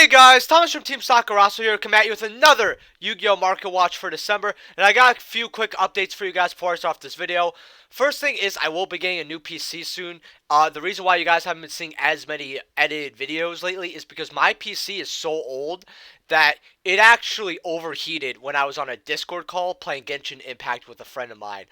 Hey guys, Thomas from Team Sakurasu here, coming at you with another Yu-Gi-Oh! Market Watch for December, and I got a few quick updates for you guys before I start off this video. First thing is, I will be getting a new PC soon. The reason why you guys haven't been seeing as many edited videos lately is because my PC is so old that it actually overheated when I was on a Discord call playing Genshin Impact with a friend of mine.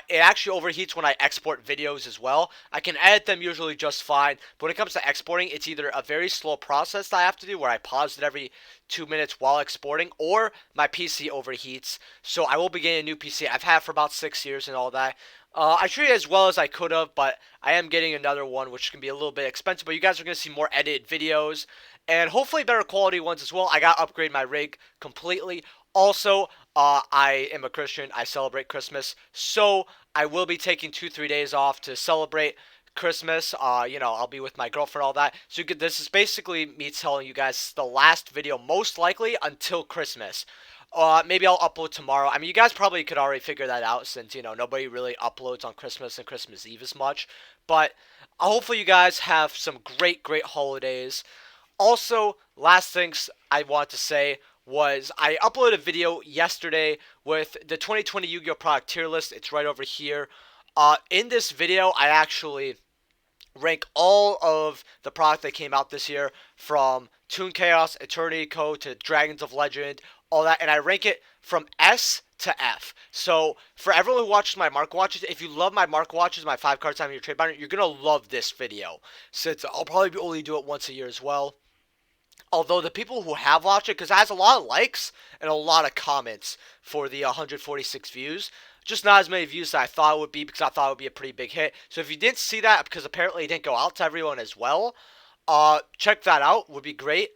It actually overheats when I export videos as well. I can edit them usually just fine, but when it comes to exporting, it's either a very slow process that I have to do where I pause it every 2 minutes while exporting, or my PC overheats. So I will be getting a new PC. I've had it for about 6 years and all that. I treated it as well as I could have, but I am getting another one, which can be a little bit expensive, but you guys are going to see more edited videos, and hopefully better quality ones as well. I got to upgrade my rig completely. Also, I am a Christian. I celebrate Christmas, so I will be taking 2-3 days off to celebrate Christmas. I'll be with my girlfriend, all that. So this is basically me telling you guys the last video, most likely until Christmas. Maybe I'll upload tomorrow. I mean, you guys probably could already figure that out since, nobody really uploads on Christmas and Christmas Eve as much. But hopefully you guys have some great holidays. Also, last things I want to say was I uploaded a video yesterday with the 2020 Yu-Gi-Oh! Product tier list. It's right over here. In this video, I actually rank all of the product that came out this year, from Toon Chaos, Eternity Code to Dragons of Legend, all that, and I rank it from S to F. So for everyone who watches my market watches, if you love my market watches, my 5 card time in your trade binder, you're gonna love this video, since I'll probably only do it once a year as well. Although the people who have watched it, because it has a lot of likes and a lot of comments for the 146 views, just not as many views as I thought it would be, because I thought it would be a pretty big hit. So if you didn't see that, because apparently it didn't go out to everyone as well, check that out. Would be great.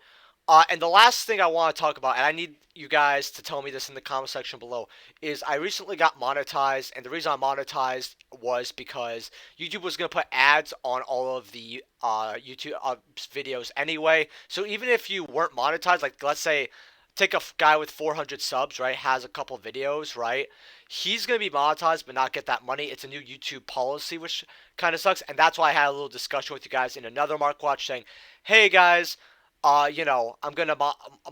And the last thing I want to talk about, and I need you guys to tell me this in the comment section below, is I recently got monetized, and the reason I monetized was because YouTube was going to put ads on all of the YouTube videos anyway. So even if you weren't monetized, like let's say, take a guy with 400 subs, right, has a couple videos, right, he's going to be monetized but not get that money. It's a new YouTube policy, which kind of sucks, and that's why I had a little discussion with you guys in another Mark Watch saying, hey guys, I'm going to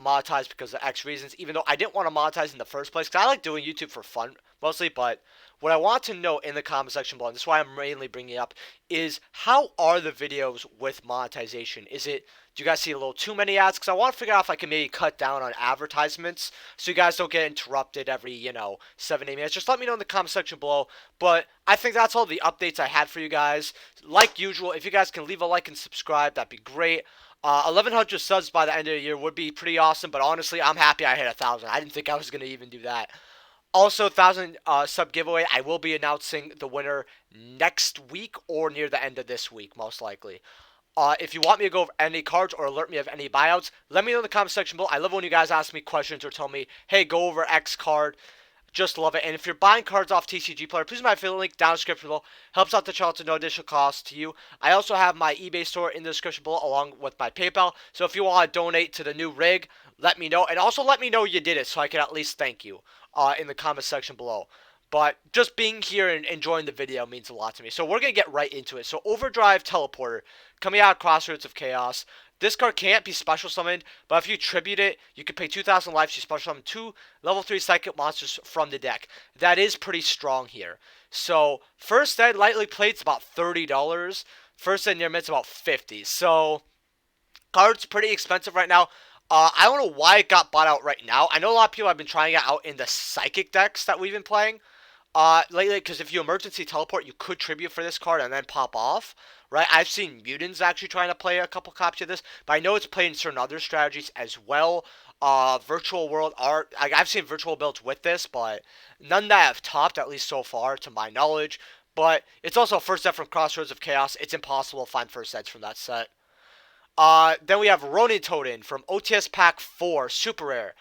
monetize because of X reasons, even though I didn't want to monetize in the first place, because I like doing YouTube for fun, mostly, but what I want to know in the comment section below, and this is why I'm mainly bringing it up, is how are the videos with monetization? Do you guys see a little too many ads? Because I want to figure out if I can maybe cut down on advertisements, so you guys don't get interrupted every, 7-8 minutes. Just let me know in the comment section below, but I think that's all the updates I had for you guys. Like usual, if you guys can leave a like and subscribe, that'd be great. 1,100 subs by the end of the year would be pretty awesome, but honestly, I'm happy I hit 1,000. I didn't think I was going to even do that. Also, 1,000 sub giveaway, I will be announcing the winner next week or near the end of this week, most likely. If you want me to go over any cards or alert me of any buyouts, let me know in the comment section below. I love when you guys ask me questions or tell me, hey, go over X card. Just love it. And if you're buying cards off TCG Player, please my affiliate link down in the description below. Helps out the channel to no additional cost to you. I also have my eBay store in the description below along with my PayPal. So if you want to donate to the new rig, let me know. And also let me know you did it so I can at least thank you in the comment section below. But just being here and enjoying the video means a lot to me. So we're going to get right into it. So Overdrive Teleporter, coming out of Crossroads of Chaos. This card can't be special summoned, but if you tribute it, you can pay 2,000 life to special summon 2 level 3 psychic monsters from the deck. That is pretty strong here. So, first ed lightly played is about $30. First ed near mid's about $50. So, card's pretty expensive right now. I don't know why it got bought out right now. I know a lot of people have been trying it out in the psychic decks that we've been playing lately, because if you emergency teleport, you could tribute for this card and then pop off, right? I've seen Mutants actually trying to play a couple copies of this, but I know it's played in certain other strategies as well. Virtual World Art, I've seen virtual builds with this, but none that have topped, at least so far, to my knowledge. But it's also a first set from Crossroads of Chaos. It's impossible to find first sets from that set. Then we have Ronin Totem from OTS Pack 4, Super Rare.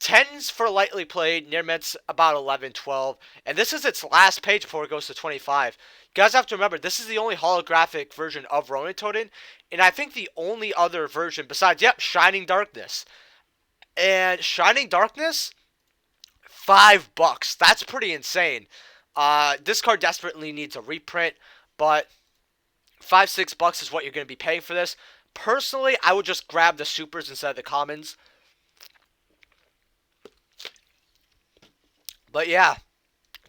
10s for lightly played, near mid's about 11, 12. And this is its last page before it goes to 25. You guys have to remember, this is the only holographic version of Ronin Totem. And I think the only other version besides, Shining Darkness. And Shining Darkness, $5. That's pretty insane. This card desperately needs a reprint, but $5-6 is what you're going to be paying for this. Personally, I would just grab the supers instead of the commons. But yeah,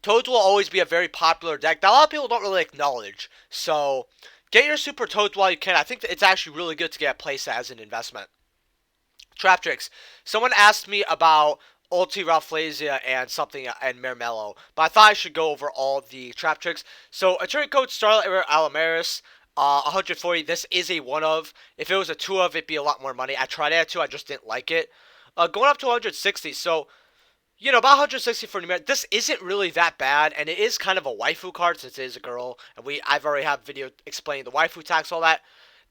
Toads will always be a very popular deck that a lot of people don't really acknowledge. So get your super Toads while you can. I think that it's actually really good to get a playset as an investment. Trap tricks. Someone asked me about Ulti Rafflesia and something and Mermello, but I thought I should go over all the trap tricks. So Attorney Code Starlight Alamaris, 140. This is a one of. If it was a two of, it'd be a lot more money. I tried it at two, I just didn't like it. Going up to 160. So about 160 for numeric. This isn't really that bad, and it is kind of a waifu card since it is a girl, and I've already have a video explaining the waifu tax, all that.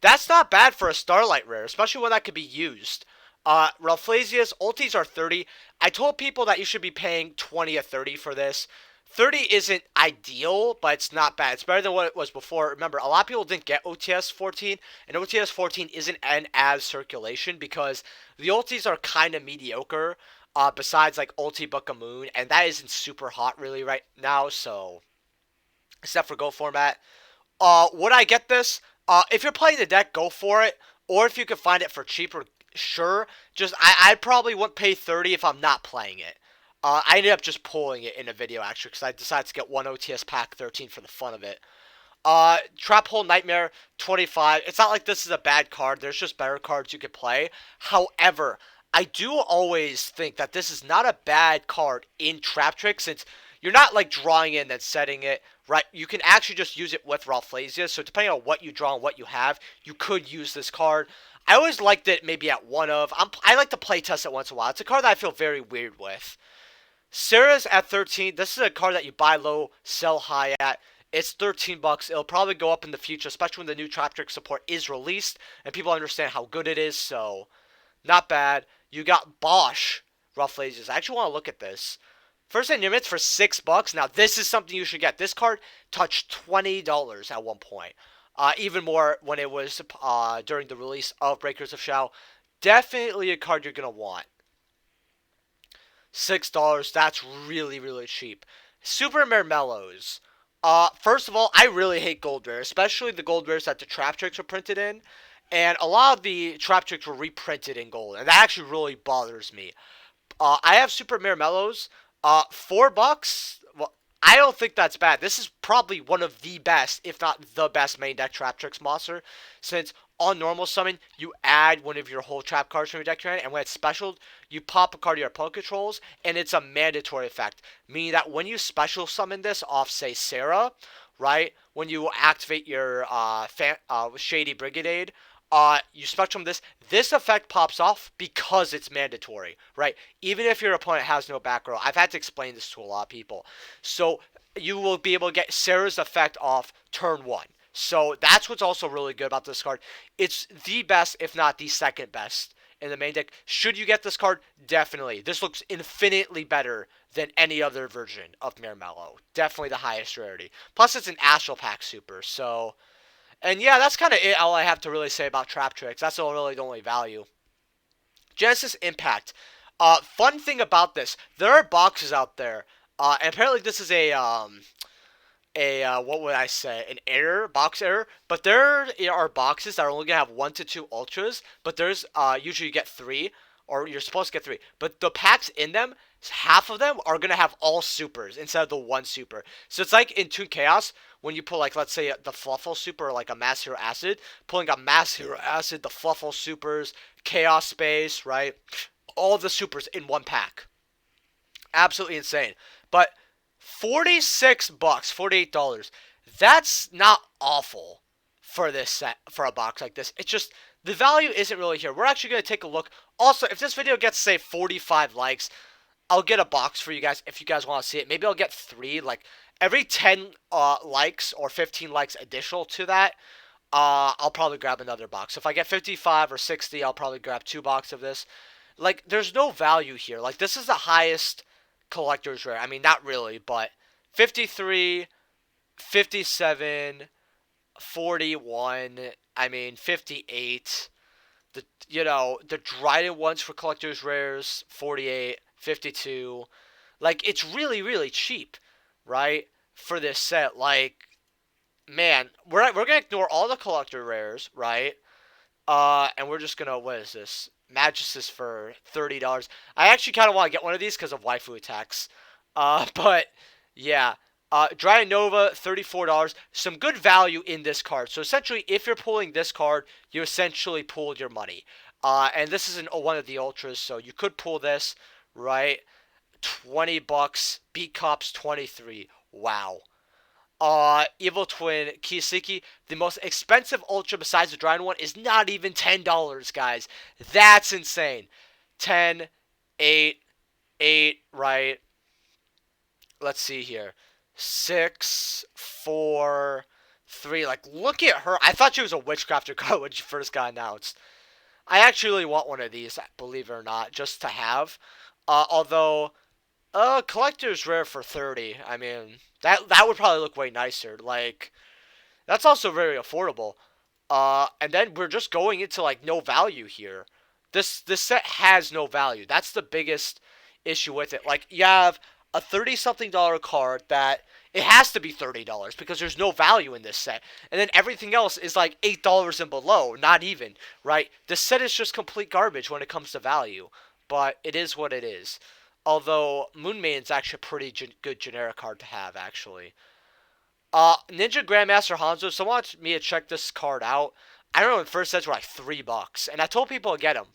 That's not bad for a Starlight rare, especially when that could be used. Rafflesia's ultis are 30. I told people that you should be paying 20 or 30 for this. 30 isn't ideal, but it's not bad. It's better than what it was before. Remember, a lot of people didn't get OTS 14, and OTS 14 isn't an as circulation because the ultis are kind of mediocre. Besides like Ulti Book of Moon, and that isn't super hot really right now. So, except for Go format, would I get this? If you're playing the deck, go for it. Or if you can find it for cheaper, sure. Just I probably wouldn't pay 30 if I'm not playing it. I ended up just pulling it in a video actually because I decided to get one OTS pack 13 for the fun of it. Trap Hole Nightmare 25. It's not like this is a bad card. There's just better cards you could play. However, I do always think that this is not a bad card in Trap Trick since you're not like drawing in and setting it, right? You can actually just use it with Rafflesia. So depending on what you draw and what you have, you could use this card. I always liked it maybe at one of. I like to play test it once in a while. It's a card that I feel very weird with. Sarah's at 13. This is a card that you buy low, sell high at. It's 13 bucks. It'll probably go up in the future, especially when the new Trap Trick support is released and people understand how good it is. So, not bad. You got Bosch Rafflesias. I actually want to look at this. First and limits for 6 bucks. Now, this is something you should get. This card touched $20 at one point. Even more when it was during the release of Breakers of Shao. Definitely a card you're going to want. $6. That's really, really cheap. Super Mermellos. First of all, I really hate gold rares, especially the gold rares that the Trap Tricks are printed in. And a lot of the Trap Tricks were reprinted in gold, and that actually really bothers me. I have Super Mermellos. $4. Well, I don't think that's bad. This is probably one of the best, if not the best main deck Trap Tricks monster, since on normal summon, you add one of your whole trap cards from your deck to your hand, and when it's special, you pop a card of your opponent controls, and it's a mandatory effect. Meaning that when you special summon this off, say, Sarah, right? When you activate your Shady Brigade, you spectrum this effect pops off because it's mandatory, right? Even if your opponent has no back row. I've had to explain this to a lot of people. So you will be able to get Sarah's effect off turn 1. So that's what's also really good about this card. It's the best, if not the second best in the main deck. Should you get this card? Definitely. This looks infinitely better than any other version of Mermello. Definitely the highest rarity. Plus it's an Astral Pack Super, so... And yeah, that's kind of it. All I have to really say about Trap Tricks. That's really the only value. Genesis Impact. Fun thing about this, there are boxes out there. And apparently this is a what would I say, an error, box error. But there are boxes that are only gonna have 1 to 2 ultras. But there's usually you get 3, or you're supposed to get 3. But the packs in them, half of them are gonna have all supers instead of the one super. So it's like in Toon Chaos when you pull, like, let's say the Fluffle super or like a Mass Hero Acid, pulling a Mass Hero Acid, the Fluffle supers, Chaos Space, right? All the supers in one pack. Absolutely insane. But 46 bucks, $48. That's not awful for this set, for a box like this. It's just the value isn't really here. We're actually going to take a look. Also, if this video gets, say, 45 likes, I'll get a box for you guys if you guys want to see it. Maybe I'll get 3, like every 10 likes or 15 likes additional to that, I'll probably grab another box. If I get 55 or 60, I'll probably grab 2 boxes of this. Like, there's no value here. Like, this is the highest collector's rare. I mean, not really, but 53, 57, 41, I mean, 58. The Dryden ones for collector's rares, 48, 52. Like, it's really, really cheap, right? For this set. Like, man, we're going to ignore all the collector rares, right? And we're just gonna, what is this? Mattresses for $30. I actually kind of want to get one of these because of waifu attacks. But yeah. Dry Nova, $34. Some good value in this card. So essentially, if you're pulling this card, you essentially pulled your money. And this is one of the ultras, so you could pull this, right? $20. Beat Cops 23. Wow. Evil Twin Kiseki, the most expensive ultra besides the Dragon one, is not even $10, guys. That's insane. 10, 8, 8, right? Let's see here. 6, 4, 3. Like, look at her. I thought she was a Witchcrafter card when she first got announced. I actually want one of these, believe it or not, just to have. Although, collector's rare for 30. I mean, that would probably look way nicer. Like, that's also very affordable. And then we're just going into like no value here. This set has no value. That's the biggest issue with it. Like, you have a 30 something dollar card that it has to be $30 because there's no value in this set. And then everything else is like $8 and below, not even, right? This set is just complete garbage when it comes to value, but it is what it is. Although Moon Maiden's actually a pretty good generic card to have, actually. Ninja Grandmaster Hanzo. Someone wanted me to check this card out. I don't know. The first sets were like $3, and I told people to get them.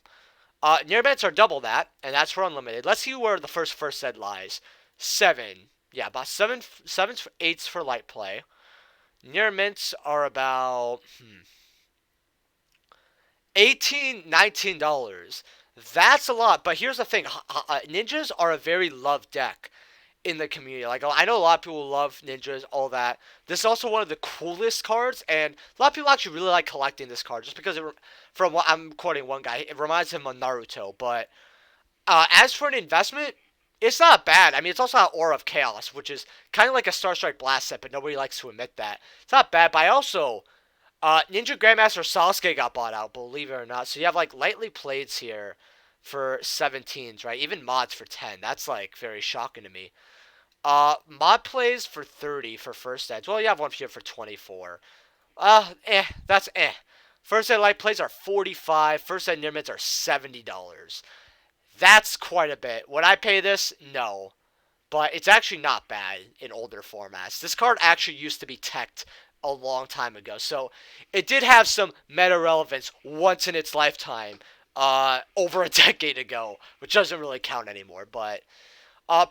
Nearbents are double that, and that's for unlimited. Let's see where the first set lies. 7. Yeah, about 7s for 8s for light play. Near mints are about 18, $19. That's a lot, but here's the thing. Ninjas are a very loved deck in the community. Like, I know a lot of people love ninjas, all that. This is also one of the coolest cards, and a lot of people actually really like collecting this card, just because from what I'm quoting one guy, it reminds him of Naruto. But as for an investment, it's not bad. I mean, it's also got Aura of Chaos, which is kind of like a Star Strike Blast set, but nobody likes to admit that. It's not bad, but I also Ninja Grandmaster Sasuke got bought out, believe it or not. So you have like lightly plays here for 17s, right? Even mods for 10. That's like very shocking to me. Mod plays for 30 for first eds. Well, you have one here for 24. That's eh. First ed light plays are 45. First ed near mids are $70. That's quite a bit. Would I pay this? No. But it's actually not bad in older formats. This card actually used to be teched a long time ago. So it did have some meta relevance once in its lifetime, over a decade ago, which doesn't really count anymore. But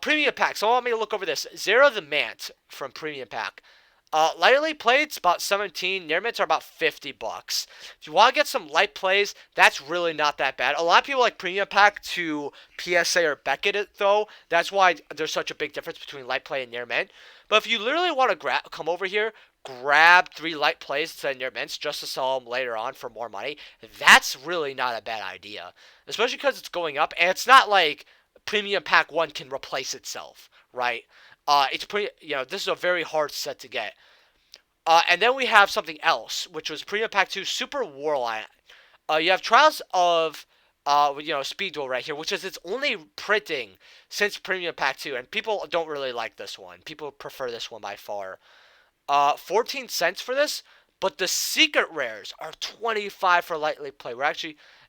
premium pack. So I want me to look over this. Zero the Mant from premium pack. Lightly played, about 17. Near mints are about $50. If you want to get some light plays, that's really not that bad. A lot of people like premium pack to PSA or Beckett it though. That's why there's such a big difference between light play and near mint. But if you literally want to come over here, grab 3 light plays instead of near mints just to sell them later on for more money, that's really not a bad idea. Especially because it's going up, and it's not like premium pack 1 can replace itself, right? It's pretty, this is a very hard set to get. And then we have something else, which was Premium Pack 2 Super Warline. You have Trials of, Speed Duel right here, which is its only printing since Premium Pack 2. And people don't really like this one. People prefer this one by far. 14 cents for this, but the secret rares are 25 for lightly play.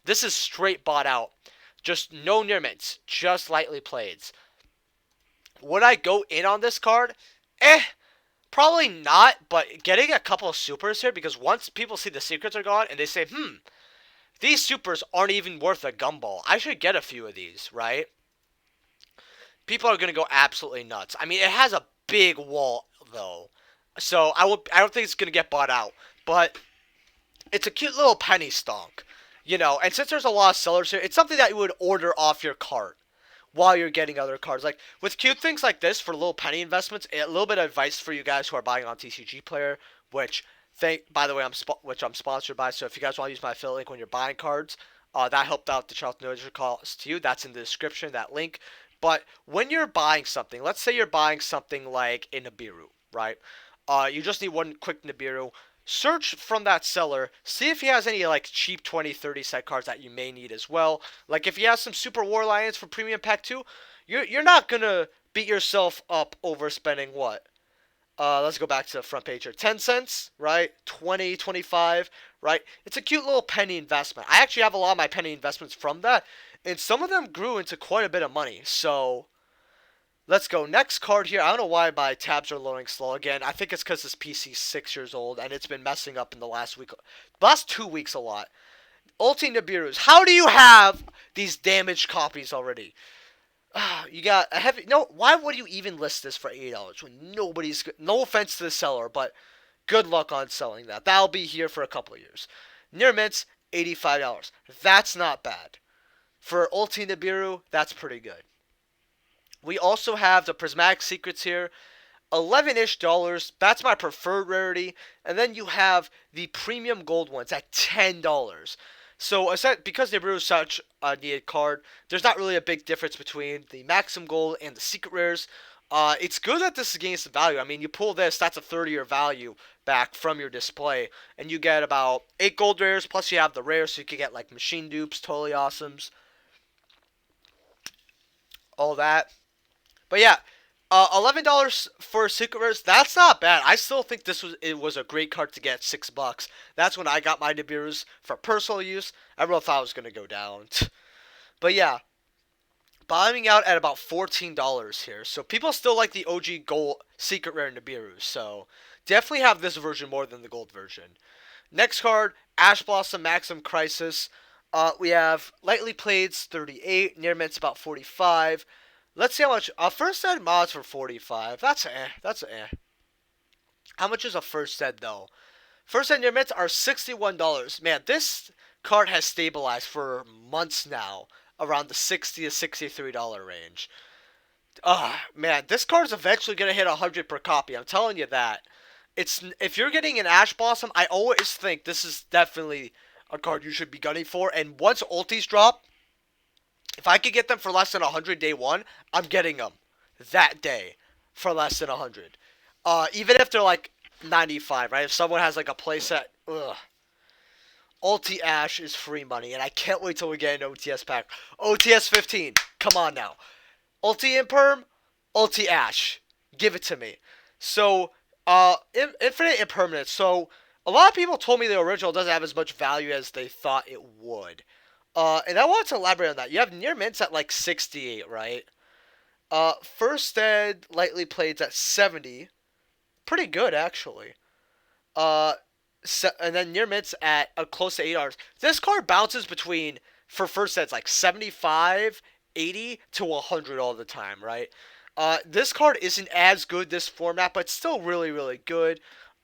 This is straight bought out. Just no near mints, just lightly played. Would I go in on this card? Probably not, but getting a couple of supers here, because once people see the secrets are gone and they say, these supers aren't even worth a gumball. I should get a few of these, right? People are going to go absolutely nuts. I mean, it has a big wall, though. So I don't think it's going to get bought out. But it's a cute little penny stonk. And since there's a lot of sellers here, it's something that you would order off your cart while you're getting other cards. Like, with cute things like this for little penny investments, a little bit of advice for you guys who are buying on TCG Player, by the way, I'm sponsored by, so if you guys want to use my affiliate link when you're buying cards, that helped out the Charlton Notice cost to you. That's in the description, that link. But when you're buying something, let's say you're buying something like a Nibiru, right? You just need one quick Nibiru. Search from that seller, see if he has any like cheap 20, 30 set cards that you may need as well. Like if he has some Super War Lions for Premium Pack 2, you're not gonna beat yourself up over spending what? Let's go back to the front page here. 10 cents, right? 20, 25, right? It's a cute little penny investment. I actually have a lot of my penny investments from that, and some of them grew into quite a bit of money. So let's go. Next card here. I don't know why my tabs are loading slow again. I think it's because this PC's 6 years old and it's been messing up in the last 2 weeks a lot. Ulti Nibiru's. How do you have these damaged copies already? You got a heavy. No, why would you even list this for $80 when nobody's? No offense to the seller, but good luck on selling that. That'll be here for a couple of years. Near mints, $85. That's not bad. For Ulti Nibiru, that's pretty good. We also have the Prismatic Secrets here. 11-ish dollars. That's my preferred rarity. And then you have the premium gold ones at $10. So because Nibiru is such a needed card, there's not really a big difference between the Maximum Gold and the Secret Rares. It's good that this is gaining some value. I mean, you pull this, that's a 30-year value back from your display. And you get about 8 gold rares, plus you have the rares, so you can get like machine dupes, totally awesomes, all that. But yeah, $11 for Secret Rares, that's not bad. I still think it was a great card to get at $6. That's when I got my Nibirus for personal use. Everyone thought I was gonna go down. But yeah, bottoming out at about $14 here. So people still like the OG gold Secret Rare Nibiru. So definitely have this version more than the gold version. Next card, Ash Blossom Maximum Crisis. We have Lightly Played's 38, Near Mint's about 45. Let's see how much. First set mods for 45. That's eh. That's eh. How much is a first set though? First set near mints are $61. Man, this card has stabilized for months now, around the $60 to $63 range. Man, this card is eventually gonna hit 100 per copy. I'm telling you that. If you're getting an Ash Blossom, I always think this is definitely a card you should be gunning for. And once ultis drop, if I could get them for less than 100 day one, I'm getting them that day for less than 100. Even if they're like 95, right? If someone has like a playset, Ulti Ash is free money, and I can't wait till we get an OTS pack. OTS 15, come on now. Ulti Imperm, Ulti Ash, give it to me. So, Infinite Impermanence. So, a lot of people told me the original doesn't have as much value as they thought it would. And I wanted to elaborate on that. You have near mints at like 68, right? First Ed Lightly Played's at 70. Pretty good, actually. And then near mints at close to $8. This card bounces between, for first Ed's, like 75, 80 to 100 all the time, right? This card isn't as good this format, but still really, really good.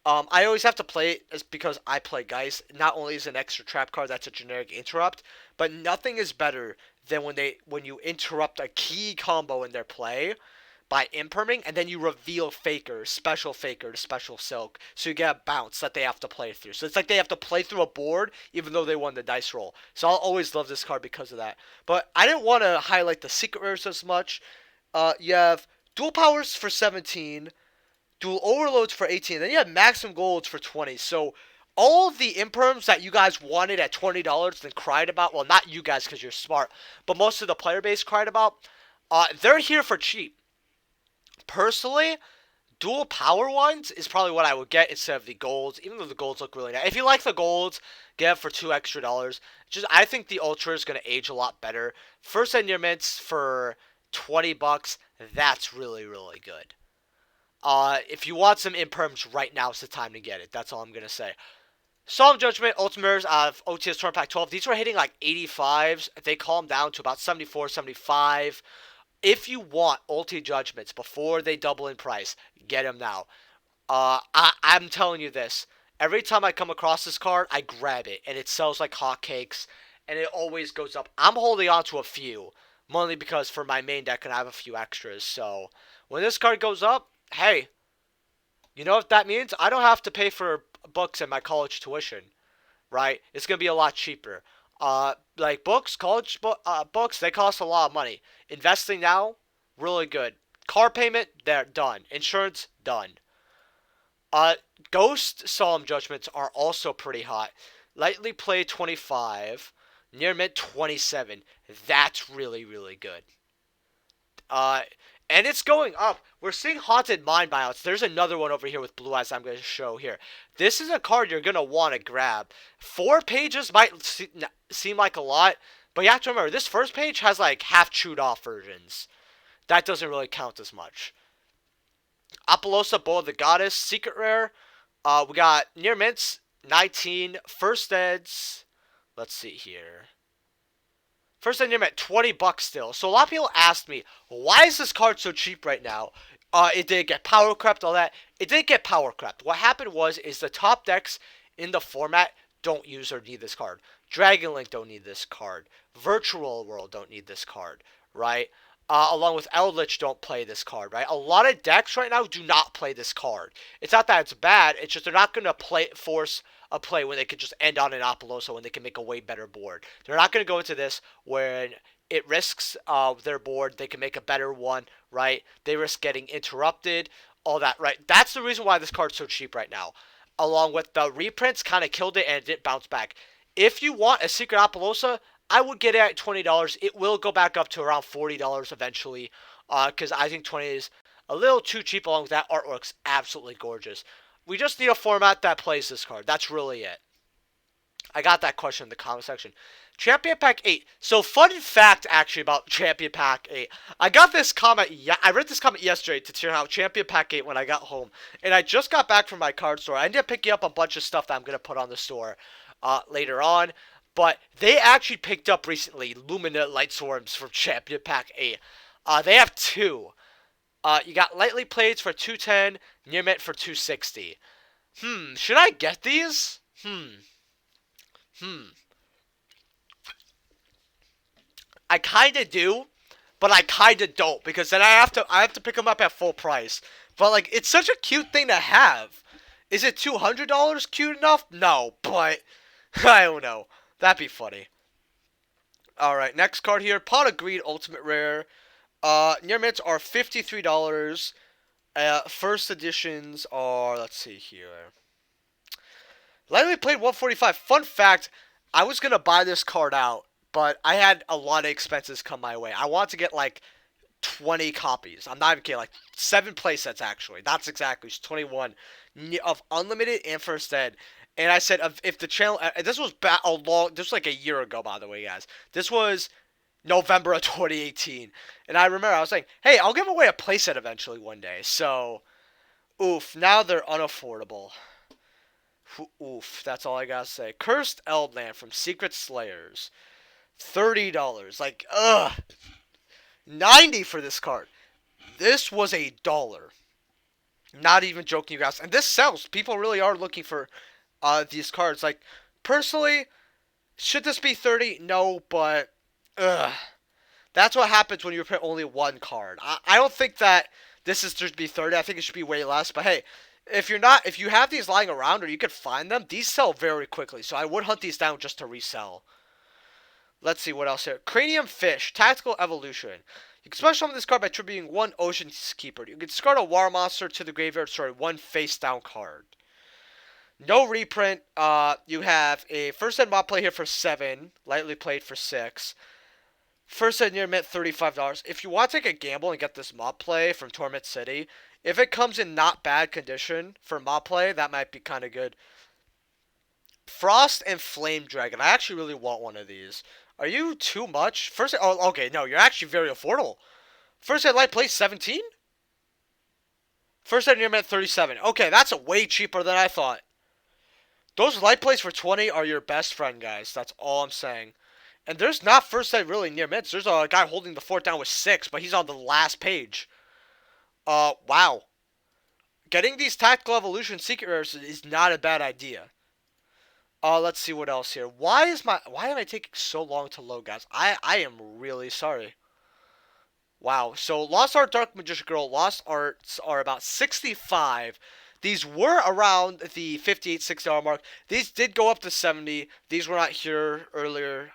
I always have to play it because I play Geist. Not only is it an extra trap card that's a generic interrupt, but nothing is better than when you interrupt a key combo in their play by imperming, and then you reveal Faker, special Faker to special Silk, so you get a bounce that they have to play through. So it's like they have to play through a board, even though they won the dice roll. So I'll always love this card because of that. But I didn't want to highlight the secret rares as much. You have dual powers for 17, dual overloads for 18, then you have maximum golds for 20. So all of the imperms that you guys wanted at $20 and cried about, well, not you guys because you're smart, but most of the player base cried about, they're here for cheap. Personally, dual power ones is probably what I would get instead of the golds, even though the golds look really nice. If you like the golds, get it for $2 extra. I think the ultra is going to age a lot better. First and near mints for $20, that's really, really good. If you want some imperms right now, it's the time to get it. That's all I'm going to say. Solemn Judgment, Ultimators out of OTS Tournament Pack 12. These were hitting like 85s. They calmed down to about 74, 75. If you want Ulti Judgments before they double in price, get them now. I'm telling you this. Every time I come across this card, I grab it. And it sells like hotcakes. And it always goes up. I'm holding on to a few. Mainly because for my main deck, I have a few extras. So, when this card goes up, hey. You know what that means? I don't have to pay for books and my college tuition. Right? It's going to be a lot cheaper. Like books, books, they cost a lot of money. Investing now, really good. Car payment, they're done. Insurance, done. Ghost Solemn Judgments are also pretty hot. Lightly Played 25, Near Mint 27. That's really, really good. And it's going up. We're seeing Haunted Mind buyouts. There's another one over here with blue eyes I'm going to show here. This is a card you're going to want to grab. 4 pages might seem like a lot, but you have to remember, this first page has like half chewed off versions. That doesn't really count as much. Apollosa, Bow of the Goddess, Secret Rare. We got Near Mints, 19. First Eds. Let's see here. First Ed Near Mint, $20 still. So a lot of people asked me, why is this card so cheap right now? It didn't get power crept, all that. It didn't get power crept. What happened is the top decks in the format don't use or need this card. Dragon Link don't need this card. Virtual World don't need this card, right? Along with Eldritch don't play this card, right? A lot of decks right now do not play this card. It's not that it's bad, it's just they're not going to force a play when they could just end on an Apollosa when they can make a way better board. They're not going to go into this when it risks their board. They can make a better one, right? They risk getting interrupted, all that, right? That's the reason why this card's so cheap right now. Along with the reprints kind of killed it and it didn't bounce back. If you want a Secret Apollosa, I would get it at $20. It will go back up to around $40 eventually, because I think 20 is a little too cheap. Along with that, artwork's absolutely gorgeous. We just need a format that plays this card. That's really it. I got that question in the comment section. Champion Pack 8. So, fun fact, actually, about Champion Pack 8. I got this comment, I read this comment yesterday to hear how Champion Pack 8 when I got home. And I just got back from my card store. I ended up picking up a bunch of stuff that I'm going to put on the store later on. But they actually picked up recently Lumina Light Swarms from Champion Pack 8. They have 2. You got Lightly Plates for $210, Near Mint for $260. Should I get these? I kinda do, but I kinda don't, because then I have to pick them up at full price. But like, it's such a cute thing to have. Is it $200 cute enough? No, but I don't know. That'd be funny. Alright, next card here. Pot of Greed Ultimate Rare. Near Mints are $53. First editions are, let's see here. Lightly Played 145. Fun fact, I was going to buy this card out, but I had a lot of expenses come my way. I want to get like 20 copies. I'm not even kidding, like 7 playsets actually. That's exactly 21 of Unlimited and First Ed. And I said, if the channel, this was this was like a year ago, by the way, guys. This was November of 2018. And I remember I was like, hey, I'll give away a playset eventually one day. So, oof, now they're unaffordable. Oof, that's all I gotta say. Cursed Eldland from Secret Slayers. $30. Like, ugh. $90 for this card. This was $1. Not even joking, you guys. And this sells. People really are looking for these cards. Like, personally, should this be 30? No, but ugh. That's what happens when you print only one card. I don't think that this is just be 30. I think it should be way less. But hey, if you have these lying around or you can find them, these sell very quickly. So I would hunt these down just to resell. Let's see what else here. Cranium Fish, Tactical Evolution. You can special summon this card by tributing 1 Ocean Keeper. You can discard a water monster to the graveyard, sorry, 1 face down card. No reprint. You have a First Ed mob play here for 7. Lightly Played for 6. First Ed Near Mint, $35. If you want to take a gamble and get this mob play from Torment City, if it comes in not bad condition for mob play, that might be kind of good. Frost and Flame Dragon. I actually really want one of these. Are you too much? First, oh, okay, no, you're actually very affordable. First Ed Light Play 17? First Ed Near Mint 37. Okay, that's way cheaper than I thought. Those light plays for 20 are your best friend, guys. That's all I'm saying. And there's not First Ed really near mints. There's a guy holding the fort down with 6, but he's on the last page. Wow. Getting these Tactical Evolution Secret Rares is not a bad idea. Let's see what else here. Why am I taking so long to load, guys? I am really sorry. Wow. So Lost Art Dark Magician Girl, Lost Arts are about 65. These were around the $58, $60 mark. These did go up to 70. These were not here earlier.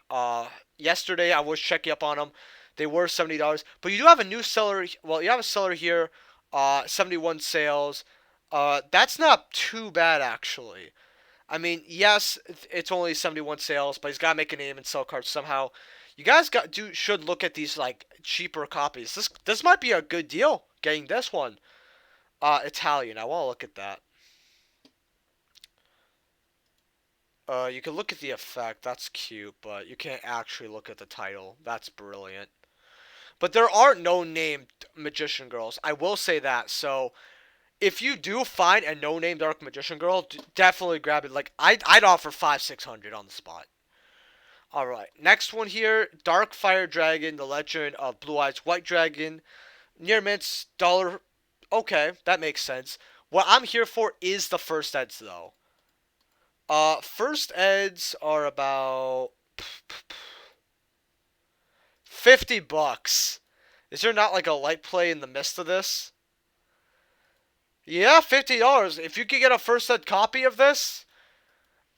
Yesterday I was checking up on them. They were $70. But you do have a new seller. Well, you have a seller here. 71 sales. That's not too bad, actually. I mean, yes, it's only 71 sales, but he's got to make a name and sell cards somehow. You guys should look at these like cheaper copies. This might be a good deal. Getting this one, Italian. I want to look at that. You can look at the effect. That's cute, but you can't actually look at the title. That's brilliant. But there are no named magician girls. I will say that. So if you do find a no name dark magician girl, definitely grab it. Like I'd offer 500-600 on the spot. All right, next one here, Dark Fire Dragon, the Legend of Blue Eyes White Dragon, near mints dollar. Okay, that makes sense. What I'm here for is the first eds though. First eds are about $50. Is there not like a light play in the midst of this? Yeah, $50. If you could get a first ed copy of this,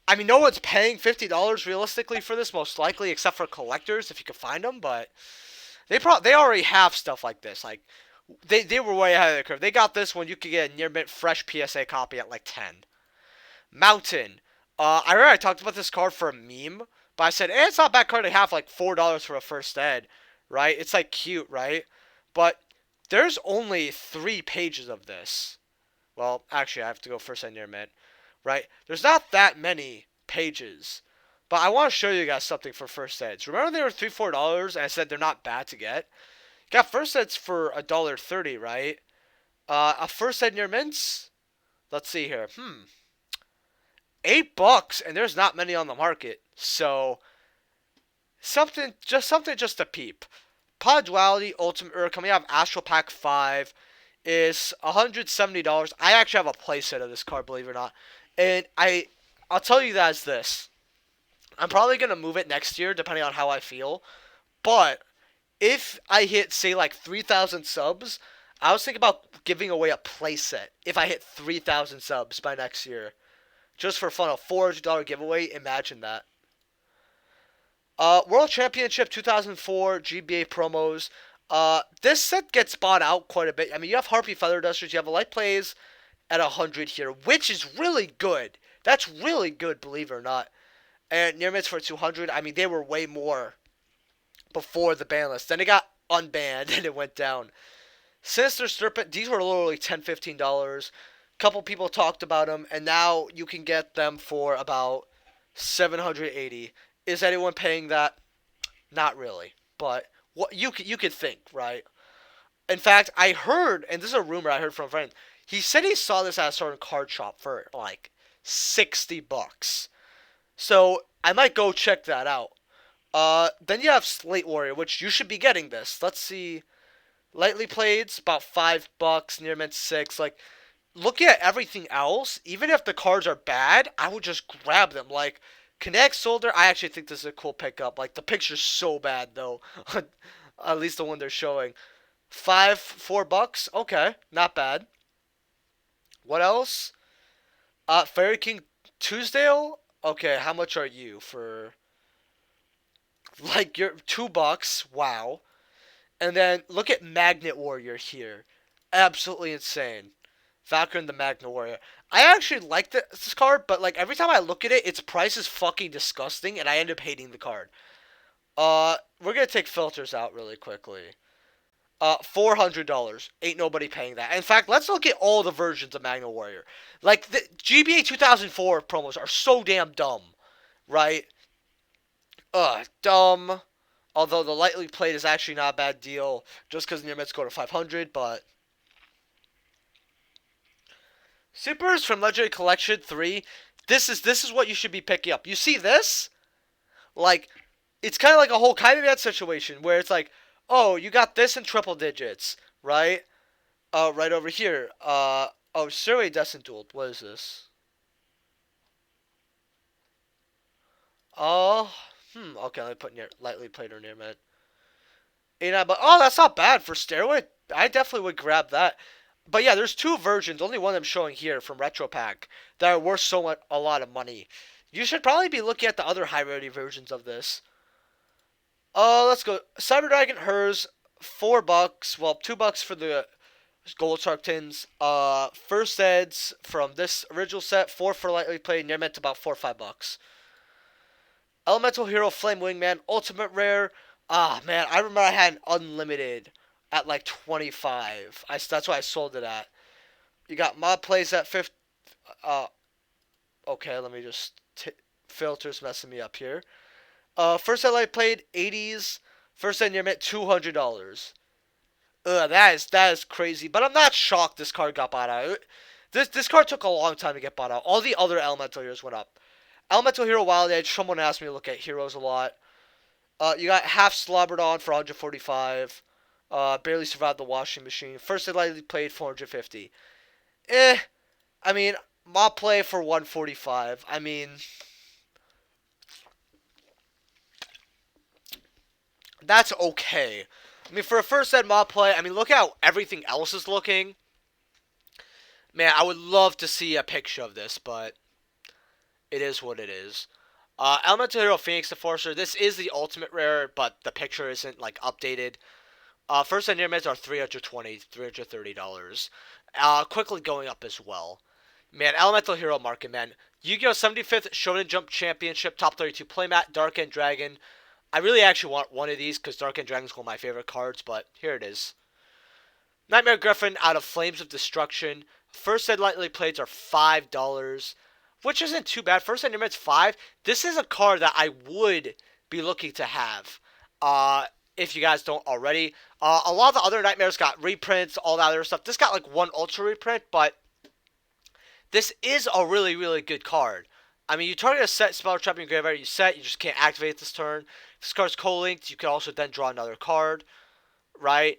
I mean, no one's paying $50 realistically for this, most likely, except for collectors if you could find them. But they already have stuff like this. Like they were way ahead of the curve. They got this when you could get a near mint fresh PSA copy at like 10. Mountain. I remember I talked about this card for a meme, but I said it's not a bad card to have like $4 for a first ed, right? It's like cute, right? But there's only 3 pages of this. Well, actually, I have to go first ed near mint. Right? There's not that many pages. But I want to show you guys something for first eds. Remember they were $3-4 and I said they're not bad to get? You got first eds for $1.30, right? A first ed near mints? Let's see here. $8 and there's not many on the market. So something just to peep. Pod Duality Ultimate coming out of Astral Pack 5 is $170. I actually have a playset of this card, believe it or not. And I'll tell you guys this. I'm probably going to move it next year, depending on how I feel. But if I hit, say, like 3,000 subs, I was thinking about giving away a playset if I hit 3,000 subs by next year. Just for fun, a $400 giveaway. Imagine that. World Championship 2004 GBA promos. This set gets bought out quite a bit. I mean, you have Harpy Feather Dusters, you have a Light Plays at 100 here, which is really good. That's really good, believe it or not. And near mids for 200. I mean, they were way more before the ban list. Then it got unbanned and it went down. Sinister Serpent, these were literally $10-15. Couple people talked about them, and now you can get them for about $780. Is anyone paying that? Not really, but what you could think, right? In fact, I heard, and this is a rumor I heard from a friend. He said he saw this at a certain card shop for like $60. So I might go check that out. Then you have Slate Warrior, which you should be getting this. Let's see. Lightly played, about $5. Near mint 6. Like, looking at everything else, even if the cards are bad, I would just grab them. Like, Connect Soldier, I actually think this is a cool pickup. Like, the picture's so bad, though. At least the one they're showing. $4. Okay, not bad. What else? Fairy King Tuesdale? Okay, how much are you for... Like, you're $2. Wow. And then, look at Magnet Warrior here. Absolutely insane. Valkyrie the Magnet Warrior. I actually like this card, but like every time I look at it, its price is fucking disgusting, and I end up hating the card. We're gonna take filters out really quickly. $400. Ain't nobody paying that. In fact, let's look at all the versions of Magnet Warrior. Like the GBA 2004 promos are so damn dumb, right? Dumb. Although the lightly played is actually not a bad deal, just because near mids go to 500, but. Supers from Legendary Collection 3. This is what you should be picking up. You see this? Like, it's kind of like a whole kind of that situation where it's like, oh, you got this in triple digits, right? Right over here. Oh, Survey Descent Duel. What is this? Oh, okay, let me put near, lightly played or near mid. But oh, that's not bad for Stairway. I definitely would grab that. But yeah, there's 2 versions. Only one I'm showing here from Retro Pack that are worth a lot of money. You should probably be looking at the other high rarity versions of this. Let's go. Cyber Dragon Hers, $4. Well, $2 for the Gold Shark Tins. First eds from this original set, 4 for lightly played. Near meant about $4 or $5. Elemental Hero Flame Wingman Ultimate Rare. Ah, man, I remember I had an unlimited at like 25. That's why I sold it at. You got mod plays at 50. Uh, okay, let me just filters messing me up here. First set I played 80s. First set near mint $200. That is crazy. But I'm not shocked this card got bought out. This card took a long time to get bought out. All the other Elemental Heroes went up. Elemental Hero Wild Edge. Someone asked me to look at heroes a lot. You got half slobbered on for 145. Barely survived the washing machine. First set lightly played 450. I mean, mob play for 145. I mean, that's okay. I mean, for a first set mob play, I mean, look how everything else is looking. Man, I would love to see a picture of this, but it is what it is. Elemental Hero Phoenix the Forcer. This is the ultimate rare, but the picture isn't like updated. First and near mids are $320, $330. Quickly going up as well. Man, Elemental Hero market, man. Yu-Gi-Oh! 75th Shonen Jump Championship Top 32 Playmat, Dark End Dragon. I really actually want one of these because Dark End Dragon is one of my favorite cards, but here it is. Nightmare Griffin out of Flames of Destruction. First ed lightly plays are $5, which isn't too bad. First ed limits 5. This is a card that I would be looking to have. If you guys don't already. A lot of the other Nightmares got reprints, all that other stuff. This got like one Ultra reprint, but this is a really, really good card. I mean, you target a set spell trap in your graveyard, you set, you just can't activate this turn. If this card's co-linked, you can also then draw another card, right?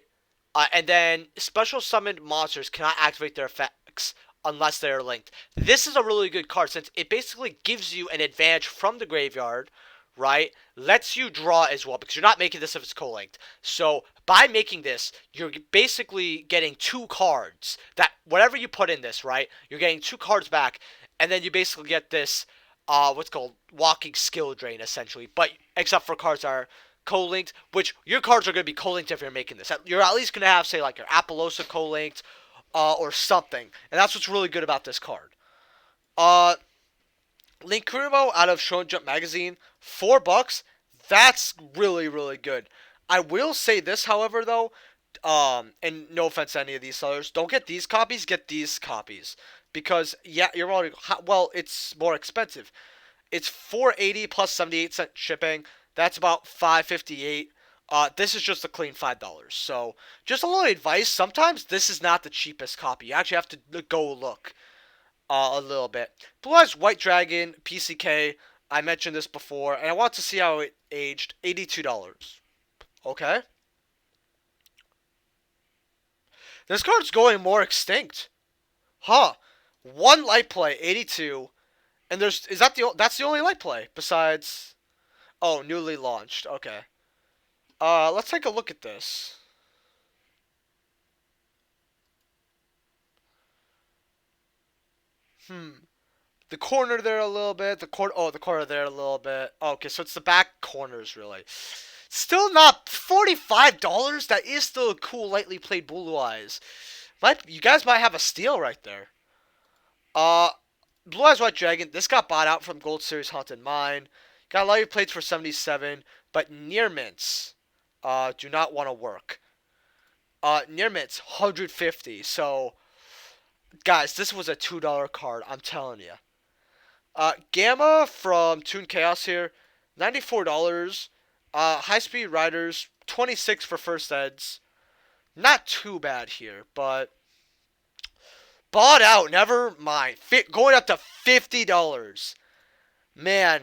And then special summoned monsters cannot activate their effects unless they're linked. This is a really good card since it basically gives you an advantage from the graveyard, right? Lets you draw as well because you're not making this if it's co-linked. So by making this, you're basically getting 2 cards that whatever you put in this, right? You're getting 2 cards back, and then you basically get this what's called walking skill drain essentially, but except for cards that are co-linked, which your cards are going to be co-linked if you're making this. You're at least going to have, say, like your Apollosa co-linked or something, and that's what's really good about this card. Link Kurimo out of Shonen Jump Magazine, $4. That's really, really good. I will say this, however, though, and no offense to any of these sellers, don't get these copies, get these copies. Because, yeah, you're already, well, it's more expensive. It's $4.80 plus 78-cent shipping. That's about $5.58. This is just a clean $5. So, just a little advice. Sometimes this is not the cheapest copy. You actually have to go look a little bit. Blue Eyes White Dragon, PCK. I mentioned this before, and I want to see how it aged. $82. Okay. This card's going more extinct. Huh. One light play, 82. And that's the only light play besides, oh, newly launched. Okay. Let's take a look at this. The corner there a little bit. The corner there a little bit. Okay, so it's the back corners really. Still not $45. That is still a cool lightly played Blue Eyes. You guys might have a steal right there. Blue Eyes White Dragon. This got bought out from Gold Series Haunted Mine. Got a lot of plates for 77, but near mints do not want to work. Near mints 150. So, guys, this was a $2 card. I'm telling you. Gamma from Toon Chaos here, $94. High Speed Riders 26 for first eds. Not too bad here, but bought out. Never mind. Going up to $50. Man,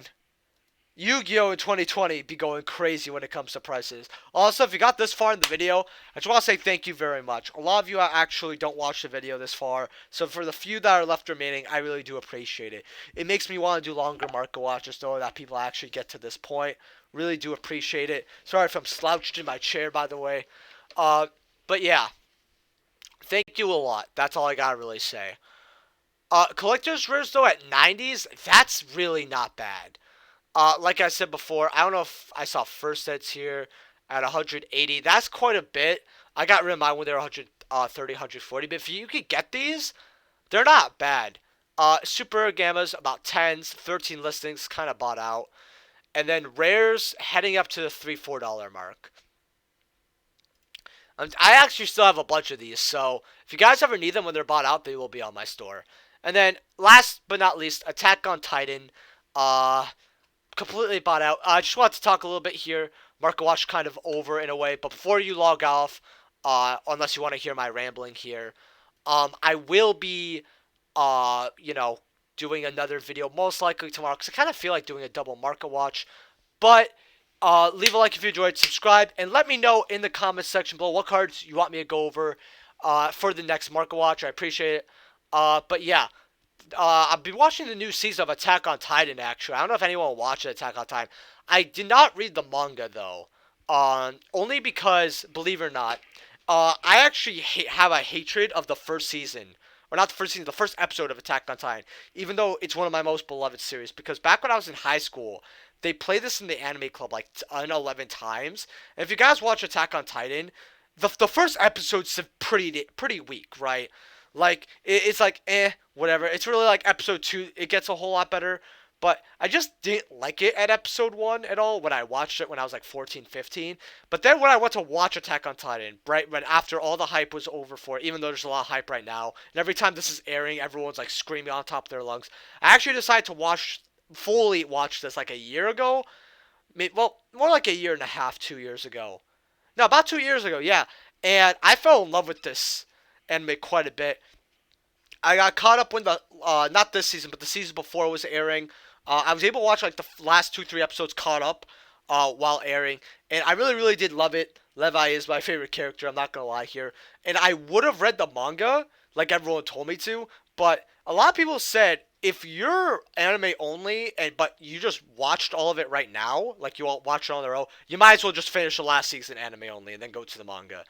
Yu-Gi-Oh! In 2020 be going crazy when it comes to prices. Also, if you got this far in the video, I just want to say thank you very much. A lot of you actually don't watch the video this far, so for the few that are left remaining, I really do appreciate it. It makes me want to do longer market watches, knowing that people actually get to this point. Really do appreciate it. Sorry if I'm slouched in my chair, by the way. But yeah, thank you a lot. That's all I gotta really say. Collector's rares though at 90s, that's really not bad. Like I said before, I don't know if I saw first sets here at 180. That's quite a bit. I got rid of mine when they were 130, 140. But if you could get these, they're not bad. Super Gammas, about 10s, 13 listings, kind of bought out. and then rares heading up to the $3-4 mark. I actually still have a bunch of these, so if you guys ever need them when they're bought out, they will be on my store. And then, last but not least, Attack on Titan. Completely bought out. I just want to talk a little bit here. Market Watch kind of over in a way, but before you log off, unless you want to hear my rambling here, I will be, you know, doing another video most likely tomorrow because I kind of feel like doing a double Market Watch. But leave a like if you enjoyed, subscribe, and let me know in the comments section below what cards you want me to go over for the next Market Watch. I appreciate it. But yeah, I've been watching the new season of Attack on Titan, actually. I don't know if anyone will watch Attack on Titan. I did not read the manga, though. Only because, believe it or not, I actually have a hatred of the first season. Or not the first season, the first episode of Attack on Titan. Even though it's one of my most beloved series. Because back when I was in high school, they played this in the anime club like 11 times. And if you guys watch Attack on Titan, the first episode's pretty weak, right? Like, it's like, whatever. It's really like episode 2, it gets a whole lot better. But I just didn't like it at episode 1 at all when I watched it when I was like 14, 15. But then when I went to watch Attack on Titan, right when after all the hype was over for it, even though there's a lot of hype right now, and every time this is airing, everyone's like screaming on top of their lungs. I actually decided to fully watch this like a year ago. Well, more like a year and a half, 2 years ago. No, about 2 years ago, yeah. And I fell in love with this anime quite a bit. I got caught up when the not this season, but the season before was airing. I was able to watch like the last 2-3 episodes caught up while airing, and I really did love it. Levi is my favorite character. I'm not gonna lie here, and I would have read the manga like everyone told me to, but a lot of people said if you're anime only but you just watched all of it right now, like you all watch it on their own, you might as well just finish the last season anime only and then go to the manga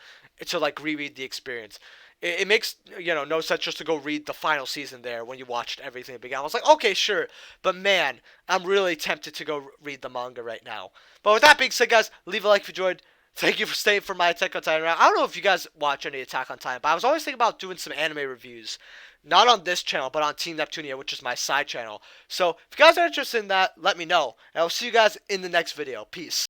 to like reread the experience. It makes no sense just to go read the final season there when you watched everything began. I was like, okay, sure, but man, I'm really tempted to go read the manga right now. But with that being said, guys, leave a like if you enjoyed. Thank you for staying for my Attack on Titan round. I don't know if you guys watch any Attack on Titan, but I was always thinking about doing some anime reviews. Not on this channel, but on Team Neptunia, which is my side channel. So, if you guys are interested in that, let me know. And I'll see you guys in the next video. Peace.